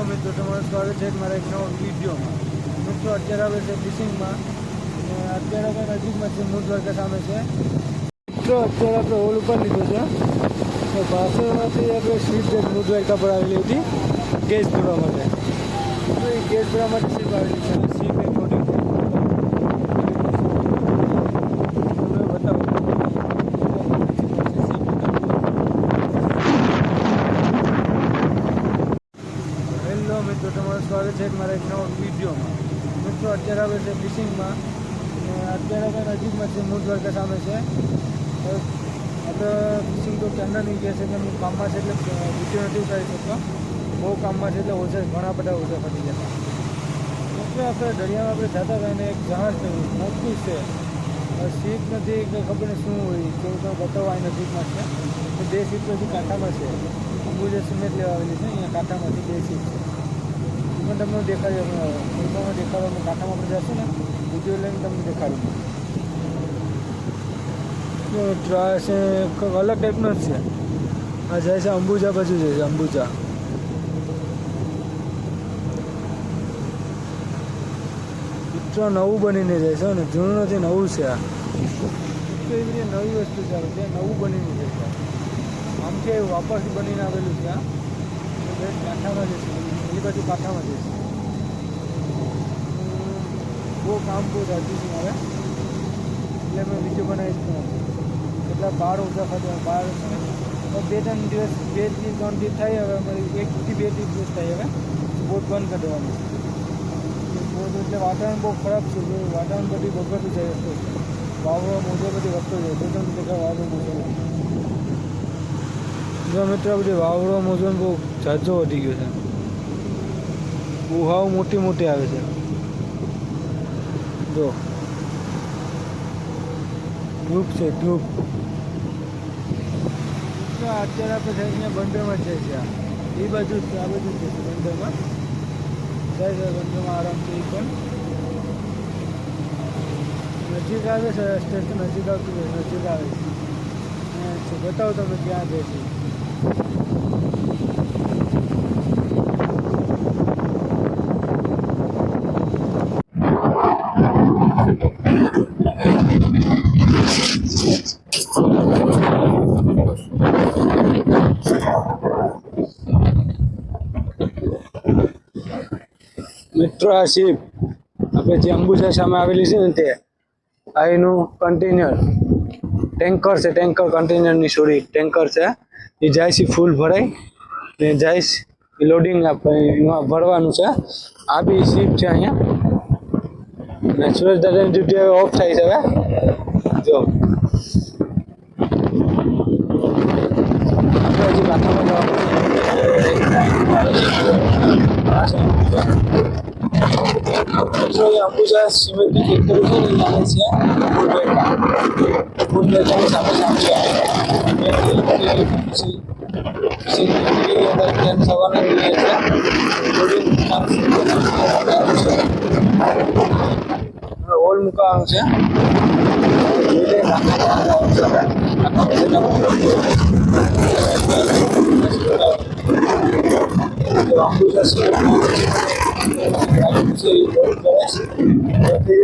Hello મિત્રો, તમારું સ્વાગત છે મારા એક નવા વિડીયોમાં. મિત્રો અત્યારે આવે છે ફિશિંગમાં અને અત્યારે આપણે નજીકમાં છે મૂળ દ્વારકા સામે છે. મિત્રો અત્યારે આપણે હોલ ઉપર લીધો છે તો પાછળમાંથી આપણે સીપ જે મૂળ દ્વારકા પર આવેલી હતી ગેસ ભરવા માટે. તો એ ગેસ ભરવા માટે સીપ આવેલી છે અને સીપ એક મોટી છે. મિત્રો તમારું સ્વાગત છે મારા એક નવા વિડીયોમાં. મિત્રો અત્યારે આવે છે ફિશિંગમાં અને અત્યારે આપણે નજીકમાં છે મૂળ દ્વારકા સામે છે. આપણે ફિશિંગ તો ક્યારના નહીં કહે છે કે હું કામમાં છે એટલે વિડીયો નથી ઉતારી શકતો. બહુ કામમાં છે એટલે ઓછા ઘણા બધા ઓછા પડી જતા. મિત્રો આપણે દરિયામાં આપણે જતા હતા અને એક જહાજ મોટું છે, સીપ નથી કે ખબર ને શું હોય કેવું તો બતાવવા નજીકમાં છે. બે સીપ હજી કાંઠામાં છે. અંબુજે સિમેન્ટ લેવા આવેલી છે, અહીંયા કાંઠામાંથી બે સીપ છે. તમને દેખાડ્યું ફોટોમાં દેખાડવાનું કાંઠામાં આપણે જશું ને વિડીયો લઈને તમને દેખાડું. આ છે અલગ ટાઈપનો જ છે. આ જાય છે અંબુજા બાજુ જાય છે. અંબુજા મિત્રો નવું બનીને જાય છે ને જૂનું નથી, નવું છે. આ તો એવી રીતે નવી વસ્તુ ચાલે છે, નવું બનીને જાય છે. આમ છે વાપરથી બનીને આવેલું છે. આ કાંઠામાં જશે, એ બાજુ કાંઠામાં જશે. બહુ કામ બહુ રાખ્યું છે મારે એટલે મેં વિડીયો બનાવીશ પણ એટલા બહાર ઓછા ખાતા બહાર બે ત્રણ દિવસ 2 થી 3 દિવસ થાય. હવે અમારી 1 થી 2 દિવસ થાય. હવે બોટ બંધ કરી દેવાની છે બોટ, એટલે વાતાવરણ બહુ ખરાબ છે. વાતાવરણ બધી બગડતું જાય રસ્તો, વાવડો મોજો બધી વધતો જાય. બે ત્રણ જગ્યાએ વાવડો મોજો જો મિત્રો બધી વાવડો મોજો બહુ ઝાઝો વધી ગયો છે. ગુહાઓ મોટી મોટી આવે છે. જો ટ્યુબ છે, ટ્યુબ. અત્યારે આપણે અહીંયા બંદરમાં જાય છે. એ બાજુ આ બાજુ છે બંદરમાં જાય છે. બંદરમાં આરામથી પણ નજીક આવે છે. સ્ટેશન નજીક આવતું હોય, નજીક આવે છે. બતાવો તમે ક્યાં જાય છે. મિત્રો આ શિપ આપણે જે અંબુજા સામે આવેલી છે ને તે આ એનું કન્ટેનર ટેન્કર છે. ટેન્કર કન્ટેનરની સોરી ટેન્કર છે. એ જાય છે ફૂલ ભરાય ને જાય છે લોડિંગ આપણે એમાં ભરવાનું છે. આ બી શિપ છે અહીંયા ને સુરજ દાદાની ડ્યુટી હવે ઓફ થાય છે. હવે જો હજી કાંઠામાં જવાનું અંબુજા સિમેન્ટની ફેક્ટરી છે ને આવે છે ફૂડ બેકની સામે સામે સવારના હોલ મૂકવાનું છે.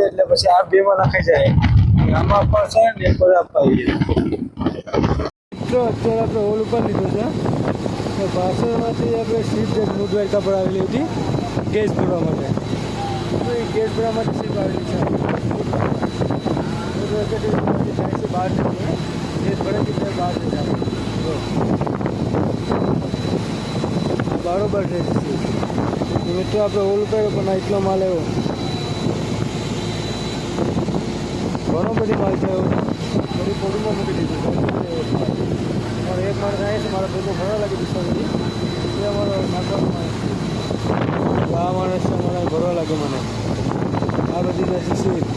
એટલે પછી આ બેમાં નાખાઈ જાય. આમાં પણ છે ને એક બધા આપવા આવીએ. મિત્રો અત્યારે આપણે હોલ ઉપર લીધો છે તો પાછળમાંથી આપણે સીપ જે મૂળ દ્વારકા પર આવેલી હતી ગેસ ભરવા માટે. તો એ ગેસ ભરવા માટે સીપ આવેલી છે. જાય છે બહાર જઈએ ગેસ ભરે કે બહાર જઈ જાય. બરોબર છે. મિત્રો આપણે હોલ કર્યો પણ એટલો માલ આવ્યો, ઘણો બધી માલ છે. બધી પોડીમાં મૂકી દીધું. મારો એક માણસ આવે છે, મારા ભેગો ભરવા લાગી દીધો એટલે અમારો નાખવાનો માણસ. આ માણસ છે મારા ભરવા લાગે મને. આ બધી જશે સીટ.